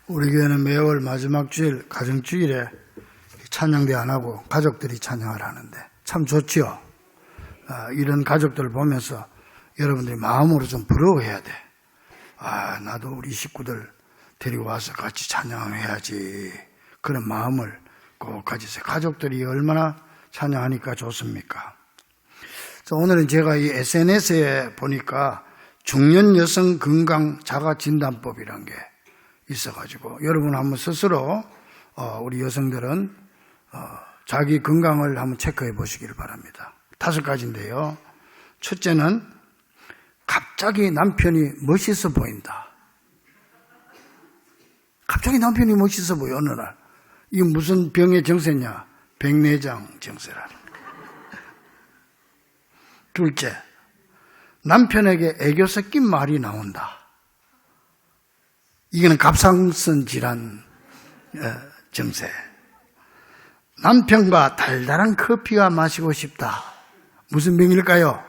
우리 교회는 매월 마지막 주일, 가정주일에 찬양대 안 하고 가족들이 찬양을 하는데 참 좋지요. 이런 가족들을 보면서 여러분들이 마음으로 좀 부러워해야 돼. 나도 우리 식구들 데리고 와서 같이 찬양해야지. 그런 마음을 꼭 가지세요. 가족들이 얼마나 찬양하니까 좋습니까? 오늘은 제가 이 SNS에 보니까 중년 여성 건강 자가 진단법이란 게 있어가지고 여러분 한번 스스로 우리 여성들은 자기 건강을 한번 체크해 보시기를 바랍니다. 5가지인데요. 첫째는 갑자기 남편이 멋있어 보인다. 갑자기 남편이 멋있어 보여 어느 날. 이게 무슨 병의 정세냐? 백내장 정세라는 거예요. 둘째, 남편에게 애교 섞인 말이 나온다. 이거는 갑상선 질환 정세. 남편과 달달한 커피가 마시고 싶다. 무슨 병일까요?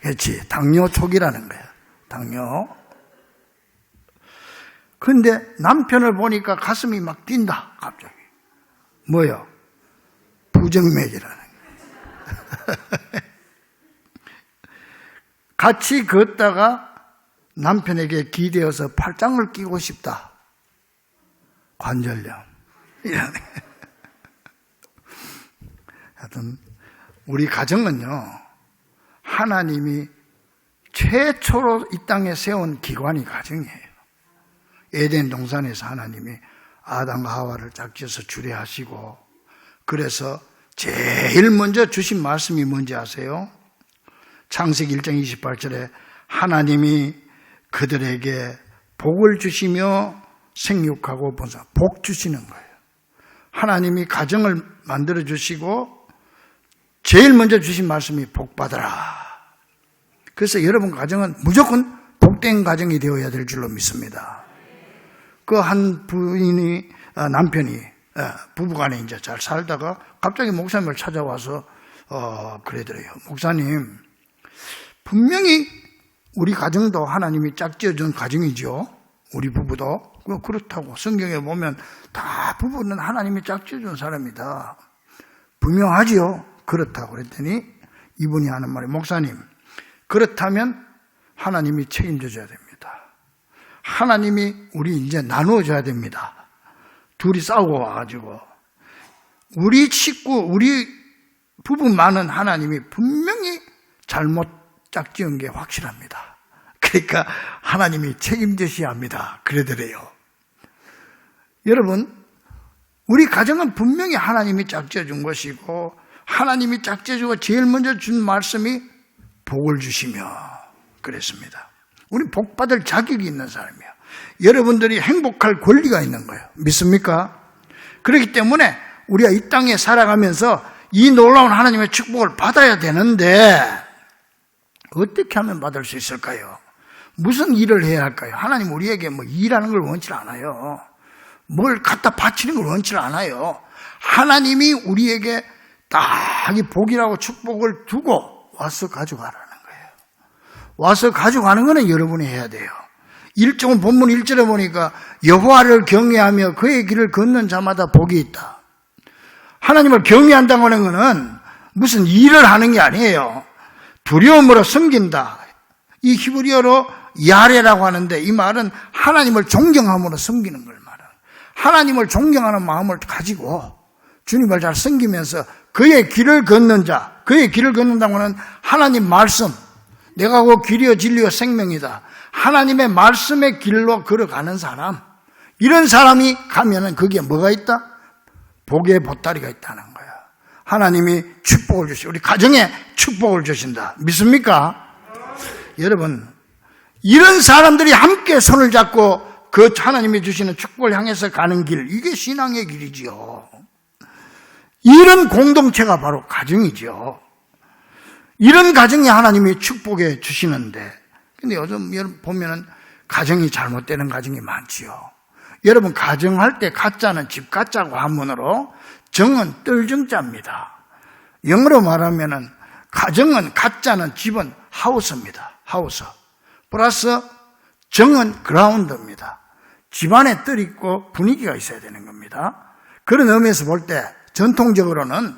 그렇지, 당뇨 초기라는 거예요. 당뇨. 근데 남편을 보니까 가슴이 막 뛴다. 갑자기. 뭐요? 부정맥이라는 거예요. 같이 걷다가 남편에게 기대어서 팔짱을 끼고 싶다. 관절염. 하여튼 우리 가정은요, 하나님이 최초로 이 땅에 세운 기관이 가정이에요. 에덴 동산에서 하나님이 아담과 하와를 짝지어서 주례하시고, 그래서 제일 먼저 주신 말씀이 뭔지 아세요? 창세기 1장 28절에 하나님이 그들에게 복을 주시며 생육하고 번성, 복 주시는 거예요. 하나님이 가정을 만들어 주시고 제일 먼저 주신 말씀이 복 받아라. 그래서 여러분 가정은 무조건 복된 가정이 되어야 될 줄로 믿습니다. 그 한 부인이, 남편이 부부간에 이제 잘 살다가 갑자기 목사님을 찾아와서 그러더래요. 목사님, 분명히 우리 가정도 하나님이 짝지어준 가정이죠. 우리 부부도. 그렇다고 성경에 보면 다 부부는 하나님이 짝지어준 사람이다. 분명하지요. 그렇다고 그랬더니 이분이 하는 말이, 목사님, 그렇다면 하나님이 책임져 줘야 됩니다. 하나님이 우리 이제 나누어줘야 됩니다. 둘이 싸우고 와가지고 우리 식구, 우리 부부만은 하나님이 분명히 잘못 짝지은 게 확실합니다. 그러니까 하나님이 책임지셔야 합니다. 그러더래요. 여러분, 우리 가정은 분명히 하나님이 짝지어 준 것이고, 하나님이 짝지어 주고 제일 먼저 준 말씀이 복을 주시며 그랬습니다. 우리 복 받을 자격이 있는 사람이에요. 여러분들이 행복할 권리가 있는 거예요. 믿습니까? 그렇기 때문에 우리가 이 땅에 살아가면서 이 놀라운 하나님의 축복을 받아야 되는데 어떻게 하면 받을 수 있을까요? 무슨 일을 해야 할까요? 하나님 우리에게 뭐 일하는 걸 원치 않아요. 뭘 갖다 바치는 걸 원치 않아요. 하나님이 우리에게 딱 이 복이라고 축복을 두고 와서 가져가라는 거예요. 와서 가져가는 거는 여러분이 해야 돼요. 본문 1절에 보니까 여호와를 경외하며 그의 길을 걷는 자마다 복이 있다. 하나님을 경외한다고 하는 것은 무슨 일을 하는 게 아니에요. 두려움으로 섬긴다. 이 히브리어로 야레라고 하는데 이 말은 하나님을 존경함으로 섬기는 걸 말해요. 하나님을 존경하는 마음을 가지고 주님을 잘 섬기면서 그의 길을 걷는 자, 그의 길을 걷는다고 하는 하나님 말씀, 내가 그 길이요 진리요 생명이다. 하나님의 말씀의 길로 걸어가는 사람, 이런 사람이 가면은 거기에 뭐가 있다? 복의 보따리가 있다는 거야. 하나님이 축복을 주시, 우리 가정에 축복을 주신다. 믿습니까? 여러분, 이런 사람들이 함께 손을 잡고 그 하나님이 주시는 축복을 향해서 가는 길, 이게 신앙의 길이지요. 이런 공동체가 바로 가정이죠. 이런 가정이 하나님이 축복해 주시는데, 근데 요즘 여러분 보면은 가정이 잘못되는 가정이 많지요. 여러분, 가정할 때 가짜는 집 가짜고 한문으로, 정은 뜰정자입니다. 영어로 말하면은 가정은 가짜는 집은 하우스입니다. 하우스. 플러스 정은 그라운드입니다. 집안에 뜰 있고 분위기가 있어야 되는 겁니다. 그런 의미에서 볼 때 전통적으로는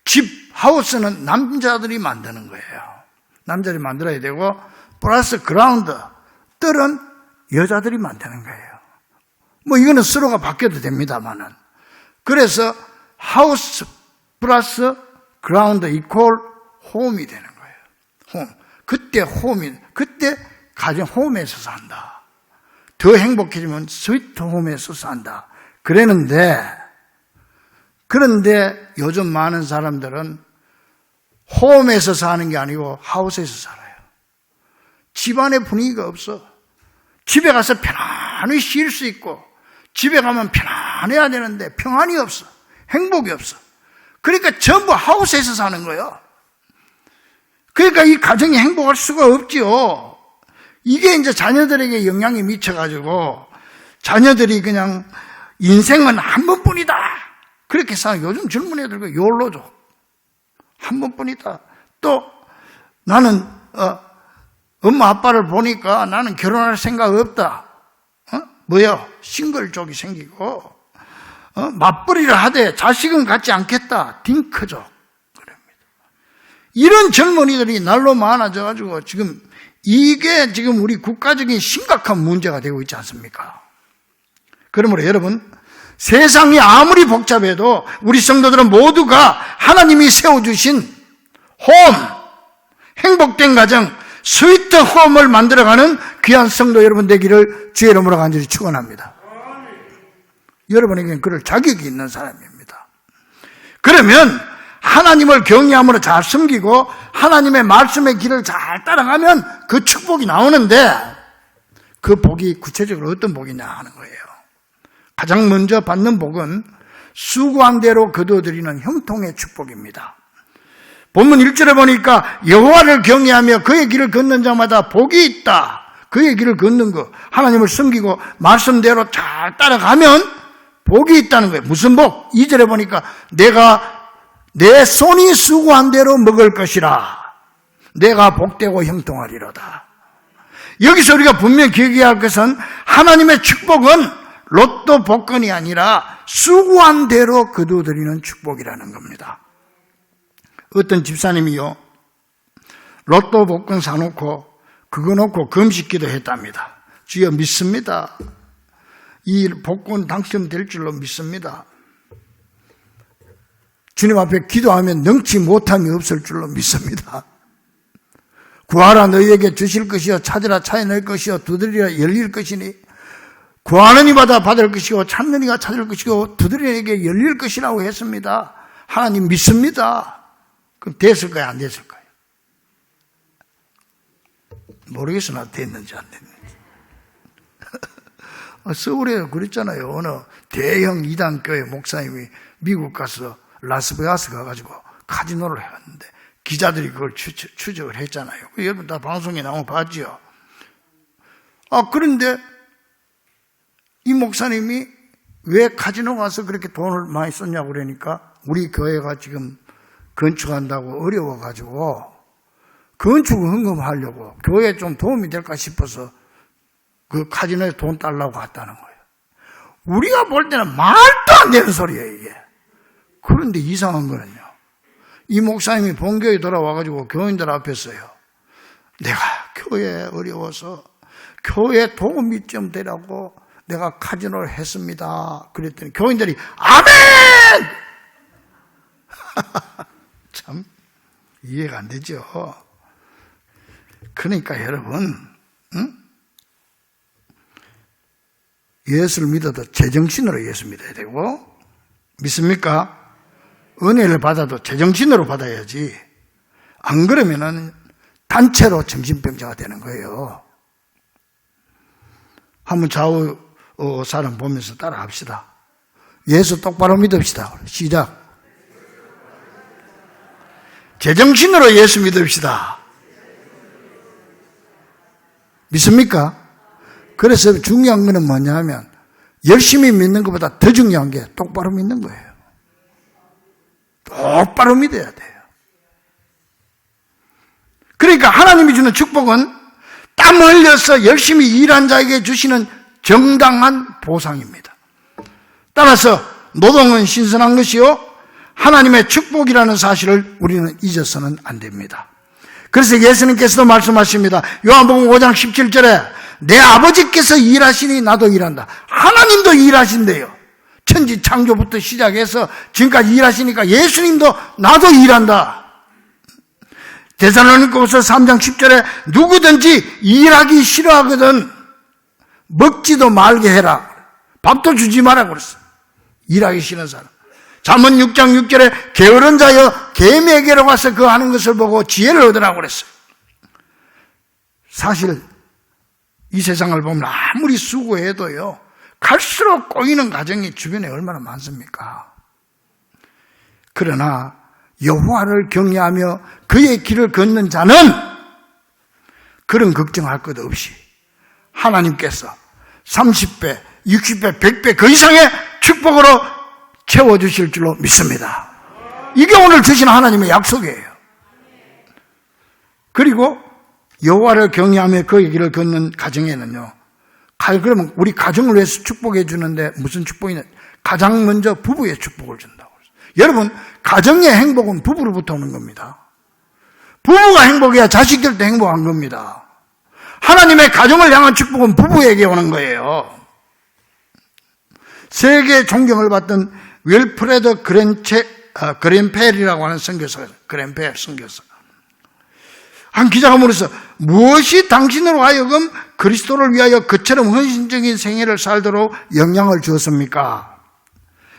집, 하우스는 남자들이 만드는 거예요. 남자들이 만들어야 되고 플러스 그라운드, 뜰은 여자들이 만드는 거예요. 뭐 이거는 서로가 바뀌어도 됩니다만은. 그래서 하우스 플러스 그라운드 이퀄 홈이 되는 거예요. 홈. 그때 가정 홈에서 산다. 더 행복해지면 스위트 홈에서 산다. 그랬는데, 그런데 요즘 많은 사람들은 홈에서 사는 게 아니고 하우스에서 살아요. 집안에 분위기가 없어. 집에 가서 편안히 쉴 수 있고, 집에 가면 편안해야 되는데 평안이 없어. 행복이 없어. 그러니까 전부 하우스에서 사는 거예요. 그러니까 이 가정이 행복할 수가 없지요. 이게 이제 자녀들에게 영향이 미쳐가지고 자녀들이 그냥 인생은 한 번뿐이다. 그렇게 생각해요. 요즘 젊은 애들 욜로죠. 한 번뿐이다. 또 나는 엄마 아빠를 보니까 나는 결혼할 생각 없다. 뭐야? 싱글족이 생기고 맞벌이를 하되 자식은 갖지 않겠다. 딩크족. 이런 젊은이들이 날로 많아져가지고 이게 지금 우리 국가적인 심각한 문제가 되고 있지 않습니까? 그러므로 여러분, 세상이 아무리 복잡해도 우리 성도들은 모두가 하나님이 세워주신 홈, 행복된 가정, 스위트 홈을 만들어가는 귀한 성도 여러분 되기를 주의 이름으로 간절히 축원합니다. 여러분에게는 그럴 자격이 있는 사람입니다. 그러면 하나님을 경외함으로 잘 섬기고 하나님의 말씀의 길을 잘 따라가면 그 축복이 나오는데 그 복이 구체적으로 어떤 복이냐 하는 거예요. 가장 먼저 받는 복은 수고한 대로 거두어드리는 형통의 축복입니다. 본문 1절에 보니까 여호와를 경외하며 그의 길을 걷는 자마다 복이 있다. 그의 길을 걷는 거, 하나님을 섬기고 말씀대로 잘 따라가면 복이 있다는 거예요. 무슨 복? 2절에 보니까 내 손이 수고한 대로 먹을 것이라. 내가 복되고 형통하리로다. 여기서 우리가 분명히 기억해야 할 것은 하나님의 축복은 로또 복권이 아니라 수고한 대로 거두어드리는 축복이라는 겁니다. 어떤 집사님이요, 로또 복권 사놓고 그거 놓고 금식기도 했답니다. 주여 믿습니다. 이 복권 당첨될 줄로 믿습니다. 주님 앞에 기도하면 능치 못함이 없을 줄로 믿습니다. 구하라 너희에게 주실 것이요 찾으라 찾아낼 것이요 두드리라 열릴 것이니 구하는 이마다 받을 것이고 찾는 이가 찾을 것이고 두드리는 이에게 열릴 것이라고 했습니다. 하나님 믿습니다. 그럼 됐을까요? 안 됐을까요? 모르겠어. 나 됐는지 안 됐는지. 서울에 그랬잖아요. 어느 대형 이단교회 목사님이 미국 가서 라스베가스 가가지고 카지노를 해갔는데 기자들이 그걸 추적을 했잖아요. 여러분 다 방송에 나오면 봤죠. 그런데 이 목사님이 왜 카지노 가서 그렇게 돈을 많이 썼냐고 그러니까 우리 교회가 지금 건축한다고 어려워가지고 건축 헌금하려고 교회에 좀 도움이 될까 싶어서 그 카지노에 돈 달라고 갔다는 거예요. 우리가 볼 때는 말도 안 되는 소리예요, 이게. 그런데 이상한 거는요. 이 목사님이 본교에 돌아와가지고 교인들 앞에서요. 내가 교회에 어려워서 교회 도움이 좀 되라고 내가 카지노를 했습니다. 그랬더니 교인들이 아멘! 참 이해가 안 되죠. 그러니까 여러분, 예수를 믿어도 제정신으로 예수 믿어야 되고, 믿습니까? 은혜를 받아도 제정신으로 받아야지. 안 그러면은 단체로 정신병자가 되는 거예요. 한번 좌우 사람 보면서 따라 합시다. 예수 똑바로 믿읍시다. 시작. 제정신으로 예수 믿읍시다. 믿습니까? 그래서 중요한 거는 뭐냐면 열심히 믿는 것보다 더 중요한 게 똑바로 믿는 거예요. 똑바로 믿어야 돼요. 그러니까 하나님이 주는 축복은 땀 흘려서 열심히 일한 자에게 주시는 정당한 보상입니다. 따라서 노동은 신선한 것이요 하나님의 축복이라는 사실을 우리는 잊어서는 안 됩니다. 그래서 예수님께서도 말씀하십니다. 요한복음 5장 17절에 내 아버지께서 일하시니 나도 일한다. 하나님도 일하신대요. 천지 창조부터 시작해서 지금까지 일하시니까 예수님도 나도 일한다. 데살로니가후서 3장 10절에 누구든지 일하기 싫어하거든 먹지도 말게 해라. 밥도 주지 마라 그랬어요. 일하기 싫은 사람. 잠언 6장 6절에 게으른 자여 개미에게로 가서 그 하는 것을 보고 지혜를 얻으라고 그랬어요. 사실 이 세상을 보면 아무리 수고해도요 갈수록 꼬이는 가정이 주변에 얼마나 많습니까? 그러나 여호와를 경외하며 그의 길을 걷는 자는 그런 걱정할 것 없이 하나님께서 30배, 60배, 100배 그 이상의 축복으로 채워주실 줄로 믿습니다. 이게 오늘 주신 하나님의 약속이에요. 그리고 여호와를 경외하며 그의 길을 걷는 가정에는요, 그러면 우리 가정을 위해서 축복해 주는데 무슨 축복이냐? 가장 먼저 부부의 축복을 준다고 그랬어요. 여러분, 가정의 행복은 부부로부터 오는 겁니다. 부부가 행복해야 자식들도 행복한 겁니다. 하나님의 가정을 향한 축복은 부부에게 오는 거예요. 세계 존경을 받던 윌프레드 그랜펠이라고 하는 선교사가 있어요. 그랜펠 선교사. 한 기자가 물었어. 무엇이 당신으로 하여금 그리스도를 위하여 그처럼 헌신적인 생애를 살도록 영향을 주었습니까?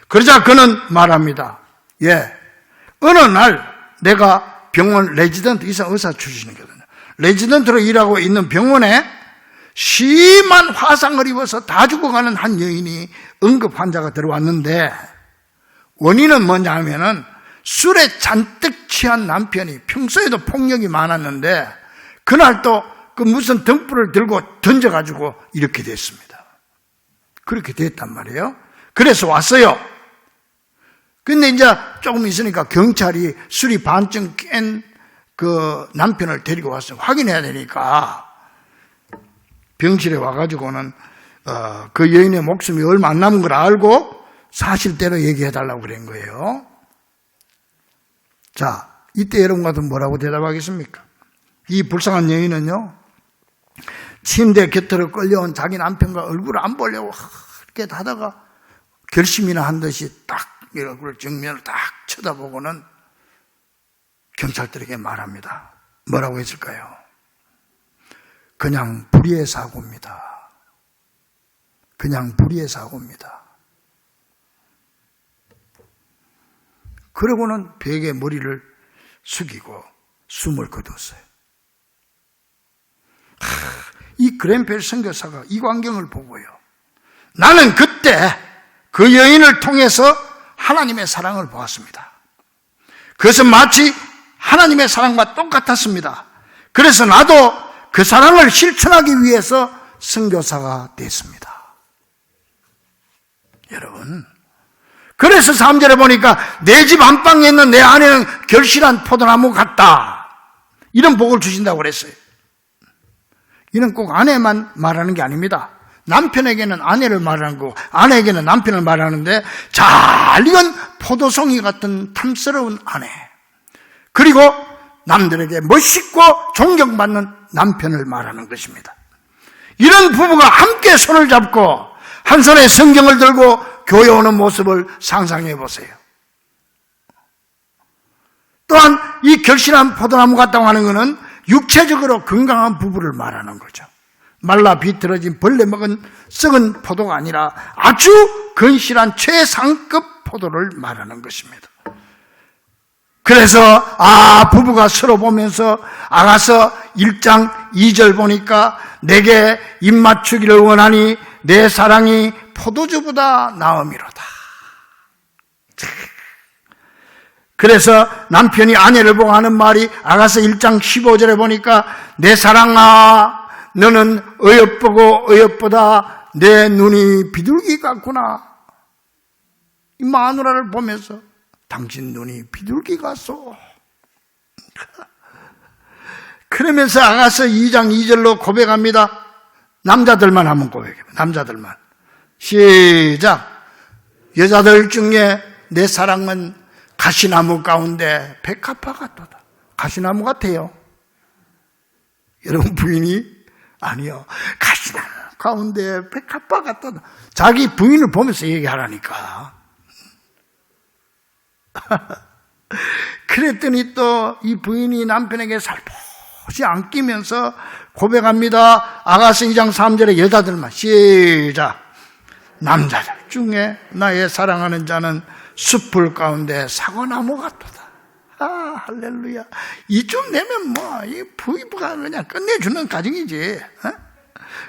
그러자 그는 말합니다. 어느 날 내가 병원 레지던트, 의사 출신이거든요. 레지던트로 일하고 있는 병원에 심한 화상을 입어서 다 죽어가는 한 여인이 응급 환자가 들어왔는데 원인은 뭐냐 하면은 술에 잔뜩 취한 남편이 평소에도 폭력이 많았는데 그날 또 그 무슨 등불을 들고 던져가지고 이렇게 됐습니다. 그렇게 됐단 말이에요. 그래서 왔어요. 근데 이제 조금 있으니까 경찰이 술이 반쯤 깬 그 남편을 데리고 왔어요. 확인해야 되니까 병실에 와가지고는 그 여인의 목숨이 얼마 안 남은 걸 알고 사실대로 얘기해달라고 그런 거예요. 자, 이때 여러분 같으면 뭐라고 대답하겠습니까? 이 불쌍한 여인은요, 침대 곁으로 끌려온 자기 남편과 얼굴을 안 보려고 이렇게 하다가 결심이나 한 듯이 딱 얼굴 정면을 딱 쳐다보고는 경찰들에게 말합니다. 뭐라고 했을까요? 그냥 불의의 사고입니다. 그냥 불의의 사고입니다. 그러고는 벽에 머리를 숙이고 숨을 거뒀어요. 이 그랜펠 선교사가 이 광경을 보고요, 나는 그때 그 여인을 통해서 하나님의 사랑을 보았습니다. 그것은 마치 하나님의 사랑과 똑같았습니다. 그래서 나도 그 사랑을 실천하기 위해서 선교사가 됐습니다. 여러분, 그래서 3절에 보니까 내 집 안방에 있는 내 아내는 결실한 포도나무 같다, 이런 복을 주신다고 그랬어요. 이는 꼭 아내만 말하는 게 아닙니다. 남편에게는 아내를 말하는 거고 아내에게는 남편을 말하는데, 잘 익은 포도송이 같은 탐스러운 아내, 그리고 남들에게 멋있고 존경받는 남편을 말하는 것입니다. 이런 부부가 함께 손을 잡고 한 손에 성경을 들고 교회 오는 모습을 상상해 보세요. 또한 이 결실한 포도나무 같다고 하는 것은 육체적으로 건강한 부부를 말하는 거죠. 말라 비틀어진 벌레 먹은 썩은 포도가 아니라 아주 건실한 최상급 포도를 말하는 것입니다. 그래서 부부가 서로 보면서 아가서 1장 2절 보니까 내게 입맞추기를 원하니 내 사랑이 포도주보다 나음이로다. 그래서 남편이 아내를 보고 하는 말이 아가서 1장 15절에 보니까 내 사랑아, 너는 어여쁘고 어여쁘다. 내 눈이 비둘기 같구나. 이 마누라를 보면서 당신 눈이 비둘기 같소. 그러면서 아가서 2장 2절로 고백합니다. 남자들만 한번 고백해요. 남자들만. 시작. 여자들 중에 내 사랑은 가시나무 가운데 백합화 같도다. 가시나무 같아요. 여러분 부인이 아니요. 가시나무 가운데 백합화 같도다. 자기 부인을 보면서 얘기하라니까. 그랬더니 또 이 부인이 남편에게 살포시 안기면서 고백합니다. 아가서 2장 3절에 여자들만. 시작. 남자들 중에 나의 사랑하는 자는 숲풀 가운데 사과나무 같도다. 아, 할렐루야. 이쯤 되면 이 부부가 그냥 끝내주는 가정이지.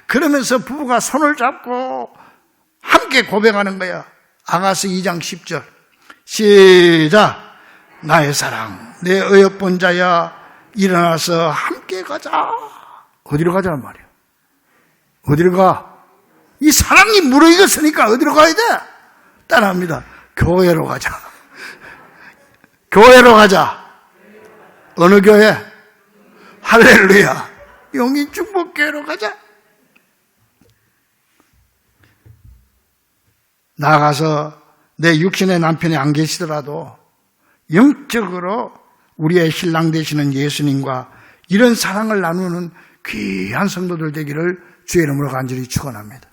그러면서 부부가 손을 잡고 함께 고백하는 거야. 아가서 2장 10절. 시작. 나의 사랑, 내 어여쁜 자야, 일어나서 함께 가자. 어디로 가자는 말이야? 어디로 가? 이 사랑이 무르익었으니까 어디로 가야 돼? 따라합니다. 교회로 가자. 교회로 가자. 어느 교회? 할렐루야. 용인축복교회로 가자. 나가서 내 육신의 남편이 안 계시더라도 영적으로 우리의 신랑 되시는 예수님과 이런 사랑을 나누는 귀한 성도들 되기를 주의 이름으로 간절히 축원합니다.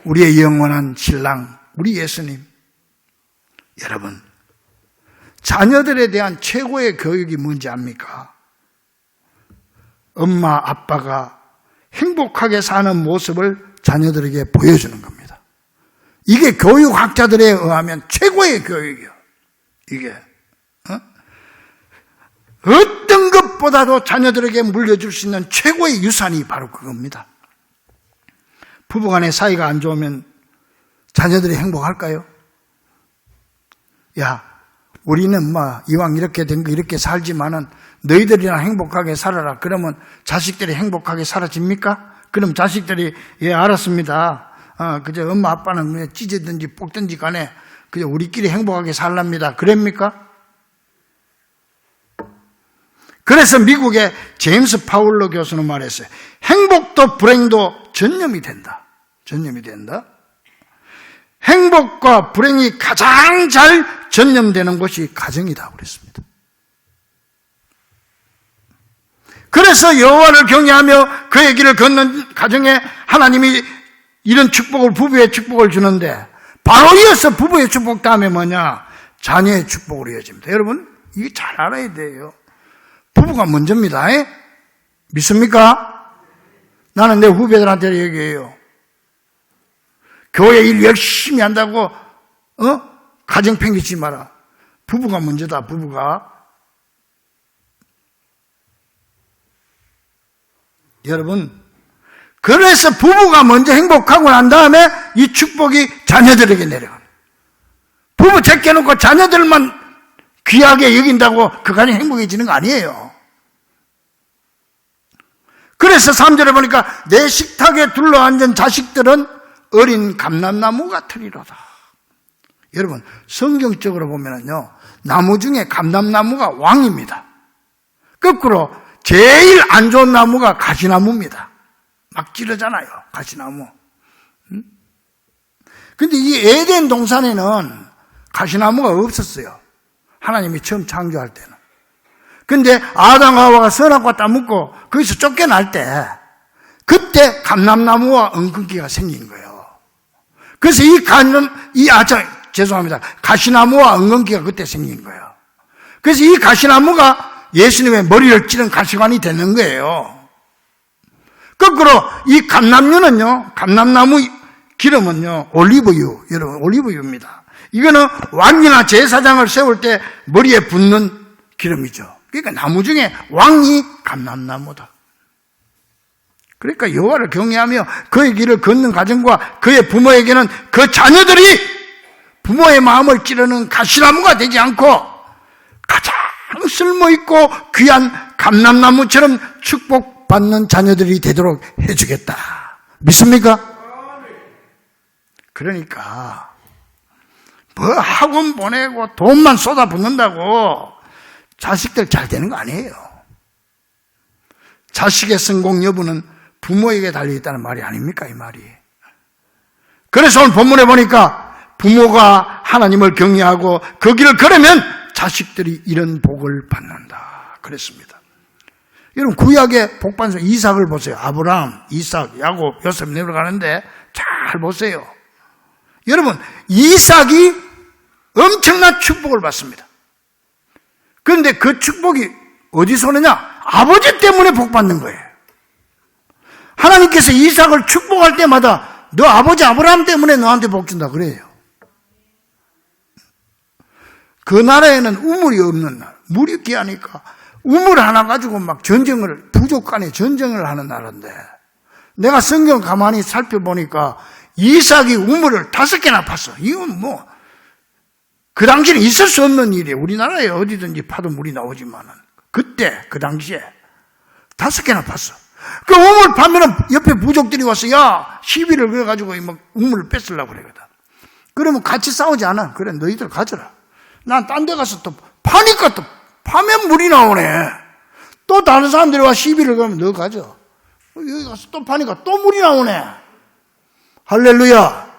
우리의 영원한 신랑, 우리 예수님. 여러분, 자녀들에 대한 최고의 교육이 뭔지 압니까? 엄마, 아빠가 행복하게 사는 모습을 자녀들에게 보여주는 겁니다. 이게 교육학자들에 의하면 최고의 교육이요. 이게 어떤 것보다도 자녀들에게 물려줄 수 있는 최고의 유산이 바로 그겁니다. 부부간의 사이가 안 좋으면 자녀들이 행복할까요? 야, 우리는 이왕 이렇게 된 거 이렇게 살지만은 너희들이랑 행복하게 살아라. 그러면 자식들이 행복하게 살아집니까? 그럼 자식들이 예, 알았습니다. 그저 엄마 아빠는 그냥 찢어든지 뽑든지 간에 그저 우리끼리 행복하게 살랍니다. 그럽니까? 그래서 미국의 제임스 파울러 교수는 말했어요. 행복도 불행도 전념이 된다. 전념이 된다. 행복과 불행이 가장 잘 전념되는 것이 가정이다 그랬습니다. 그래서 여호와를 경외하며 그의 길을 걷는 가정에 하나님이 이런 축복을, 부부의 축복을 주는데 바로 이어서 부부의 축복 다음에 뭐냐? 자녀의 축복으로 이어집니다. 여러분 이거 잘 알아야 돼요. 부부가 먼저입니다. 믿습니까? 나는 내 후배들한테 얘기해요. 교회 일 열심히 한다고 가정 팽개치지 마라. 부부가 먼저다. 부부가. 여러분, 그래서 부부가 먼저 행복하고 난 다음에 이 축복이 자녀들에게 내려가요. 부부 제껴놓고 자녀들만 귀하게 여긴다고 그간이 행복해지는 거 아니에요. 그래서 3절에 보니까 내 식탁에 둘러앉은 자식들은 어린 감람나무 같으리로다. 여러분 성경적으로 보면은요, 나무 중에 감람나무가 왕입니다. 거꾸로 제일 안 좋은 나무가 가시나무입니다. 막 찌르잖아요, 가시나무. 근데 이 에덴 동산에는 가시나무가 없었어요. 하나님이 처음 창조할 때는. 근데 아담 하와가 선악과 따먹고 거기서 쫓겨날 때 그때 감람나무와 엉겅퀴가 생긴 거예요. 그래서 가시나무와 엉겅퀴가 그때 생긴 거예요. 그래서 이 가시나무가 예수님의 머리를 찌른 가시관이 되는 거예요. 거꾸로 이 감람나무 기름은요, 올리브유, 여러분 올리브유입니다. 이거는 왕이나 제사장을 세울 때 머리에 붓는 기름이죠. 그러니까 나무 중에 왕이 감람나무다. 그러니까 여호와를 경외하며 그의 길을 걷는 가정과 그의 부모에게는 그 자녀들이 부모의 마음을 찌르는 가시나무가 되지 않고 가장 쓸모있고 귀한 감람나무처럼 축복받는 자녀들이 되도록 해주겠다. 믿습니까? 그러니까 학원 보내고 돈만 쏟아붓는다고 자식들 잘 되는 거 아니에요. 자식의 성공 여부는 부모에게 달려있다는 말이 아닙니까, 이 말이. 그래서 오늘 본문에 보니까 부모가 하나님을 경외하고 그 길을 걸으면 자식들이 이런 복을 받는다 그랬습니다. 여러분, 구약의 복반서 이삭을 보세요. 아브라함, 이삭, 야곱, 요셉 내려가는데 잘 보세요. 여러분, 이삭이 엄청난 축복을 받습니다. 그런데 그 축복이 어디서 오느냐? 아버지 때문에 복받는 거예요. 하나님께서 이삭을 축복할 때마다 너 아버지 아브라함 때문에 너한테 복 준다 그래요. 그 나라에는 우물이 없는 나라, 물이 귀하니까 우물 하나 가지고 막 부족 간에 전쟁을 하는 나라인데, 내가 성경 가만히 살펴보니까 이삭이 우물을 5개나 팠어. 이건 뭐 그 당시에는 있을 수 없는 일이에요. 우리나라에 어디든지 파도 물이 나오지만은 그때 그 당시에 5개나 팠어. 그 우물 파면은 옆에 부족들이 와서 야 시비를 그래가지고 막 우물을 뺏으려고 그러거든. 그러면 같이 싸우지 않아. 그래 너희들 가져라. 난 딴 데 가서 또 파니까 또 파면 물이 나오네. 또 다른 사람들이 와 시비를 걸면 너 가져. 여기 가서 또 파니까 또 물이 나오네. 할렐루야.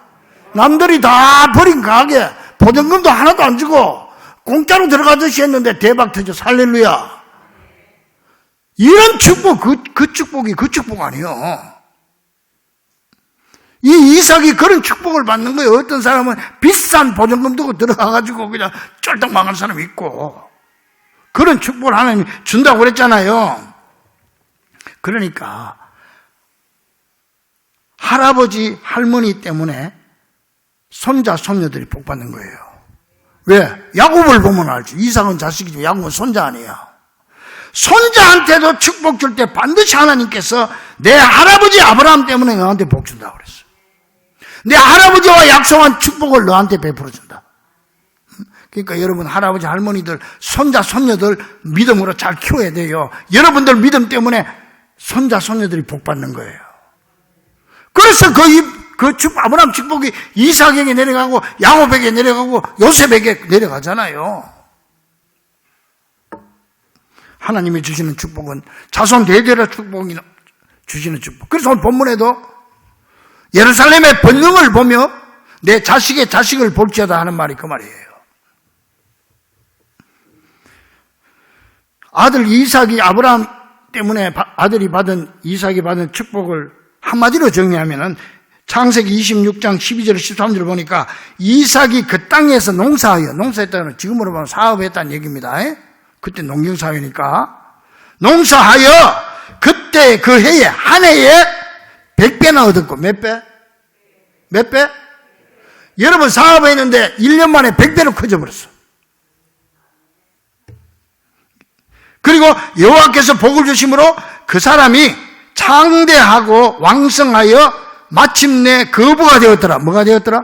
남들이 다 버린 가게 보증금도 하나도 안 주고 공짜로 들어가듯이 했는데 대박 터져서 할렐루야. 이런 축복, 그 축복이 그 축복 아니에요. 이 이삭이 그런 축복을 받는 거예요. 어떤 사람은 비싼 보증금 두고 들어가가지고 그냥 쫄딱 망한 사람이 있고, 그런 축복을 하나님이 준다고 그랬잖아요. 그러니까 할아버지, 할머니 때문에 손자, 손녀들이 복 받는 거예요. 왜? 야곱을 보면 알지. 이삭은 자식이죠. 야곱은 손자 아니에요. 손자한테도 축복 줄 때 반드시 하나님께서 내 할아버지 아브라함 때문에 너한테 복 준다고 그랬어요. 내 할아버지와 약속한 축복을 너한테 베풀어 준다. 그러니까 여러분 할아버지, 할머니들, 손자, 손녀들 믿음으로 잘 키워야 돼요. 여러분들 믿음 때문에 손자, 손녀들이 복 받는 거예요. 그래서 아브라함 축복이 이삭에게 내려가고 야곱에게 내려가고 요셉에게 내려가잖아요. 하나님이 주시는 축복은 자손 대대로 축복이 주시는 축복. 그래서 오늘 본문에도 예루살렘의 번영을 보며 내 자식의 자식을 볼지어다 하는 말이 그 말이에요. 아들 이삭이 아브라함 때문에 이삭이 받은 축복을 한마디로 정리하면은 창세기 26장 12절 13절을 보니까 이삭이 그 땅에서 농사했다는, 지금으로 보면 사업했다는 얘기입니다. 그때 농경사회니까 농사하여 그때 그 해에 한 해에 100배나 얻었고, 몇 배? 몇 배? 여러분 사업했는데 1년 만에 100배로 커져버렸어. 그리고 여호와께서 복을 주심으로 그 사람이 창대하고 왕성하여 마침내 거부가 되었더라. 뭐가 되었더라?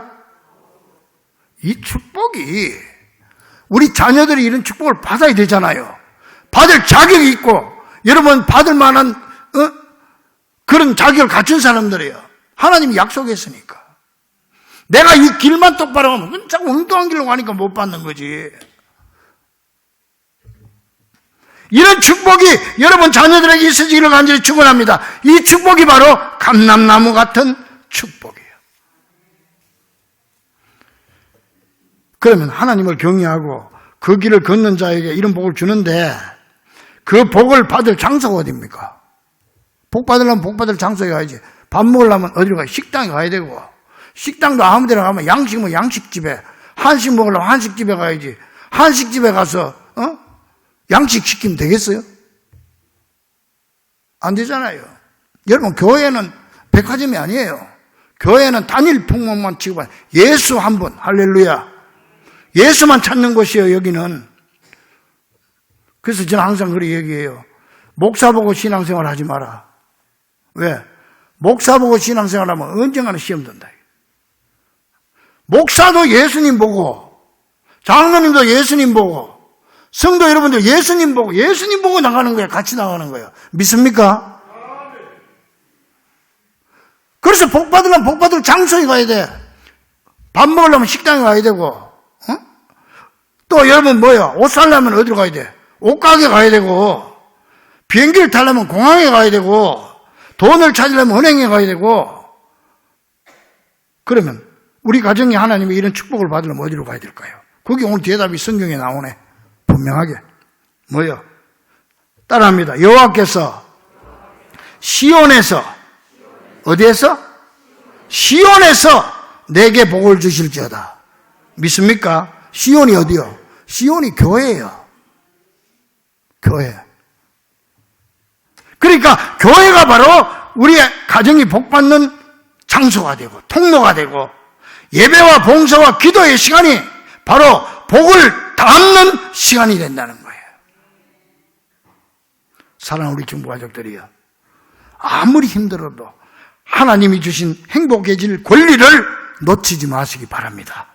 이 축복이 우리 자녀들이 이런 축복을 받아야 되잖아요. 받을 자격이 있고 여러분 받을 만한 그런 자격을 갖춘 사람들이에요. 하나님이 약속했으니까. 내가 이 길만 똑바로 하면 자꾸 엉뚱한 길로 가니까 못 받는 거지. 이런 축복이 여러분 자녀들에게 있어지기를 간절히 축원합니다. 이 축복이 바로 감람나무 같은 축복이에요. 그러면 하나님을 경외하고 그 길을 걷는 자에게 이런 복을 주는데 그 복을 받을 장소가 어디입니까? 복 받으려면 복 받을 장소에 가야지. 밥 먹으려면 어디로 가야? 식당에 가야 되고, 식당도 아무 데나 가면 양식은 양식집에, 한식 먹으려면 한식집에 가야지. 한식집에 가서 양식 시키면 되겠어요? 안 되잖아요. 여러분 교회는 백화점이 아니에요. 교회는 단일 품목만 취급한 예수 한 분, 할렐루야. 예수만 찾는 곳이에요, 여기는. 그래서 저는 항상 그렇게 얘기해요. 목사 보고 신앙생활 하지 마라. 왜? 목사 보고 신앙생활 하면 언젠가는 시험 든다. 목사도 예수님 보고, 장로님도 예수님 보고, 성도 여러분들 예수님 보고 나가는 거예요. 같이 나가는 거예요. 믿습니까? 그래서 복 받으려면 복 받을 장소에 가야 돼. 밥 먹으려면 식당에 가야 되고, 또 여러분 뭐야? 옷 살려면 어디로 가야 돼? 옷가게 가야 되고, 비행기를 타려면 공항에 가야 되고, 돈을 찾으려면 은행에 가야 되고, 그러면 우리 가정이 하나님의 이런 축복을 받으려면 어디로 가야 될까요? 거기 오늘 대답이 성경에 나오네. 분명하게. 뭐요? 따라합니다. 여호와께서 시온에서, 어디에서? 시온에서 내게 복을 주실지어다. 믿습니까? 시온이 어디요? 시온이 교회예요. 교회. 그러니까 교회가 바로 우리 가정이 복받는 장소가 되고 통로가 되고 예배와 봉사와 기도의 시간이 바로 복을 담는 시간이 된다는 거예요. 사랑하는 우리 중보가족들이요, 아무리 힘들어도 하나님이 주신 행복해질 권리를 놓치지 마시기 바랍니다.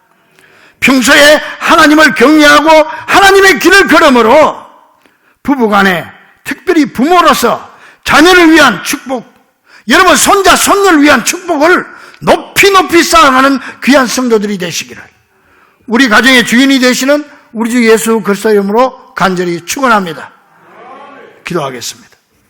평소에 하나님을 경외하고 하나님의 길을 걸음으로 부부간에 특별히 부모로서 자녀를 위한 축복, 여러분 손자 손녀를 위한 축복을 높이 쌓아가는 귀한 성도들이 되시기를 우리 가정의 주인이 되시는 우리 주 예수 그리스도의 이름으로 간절히 축원합니다. 기도하겠습니다.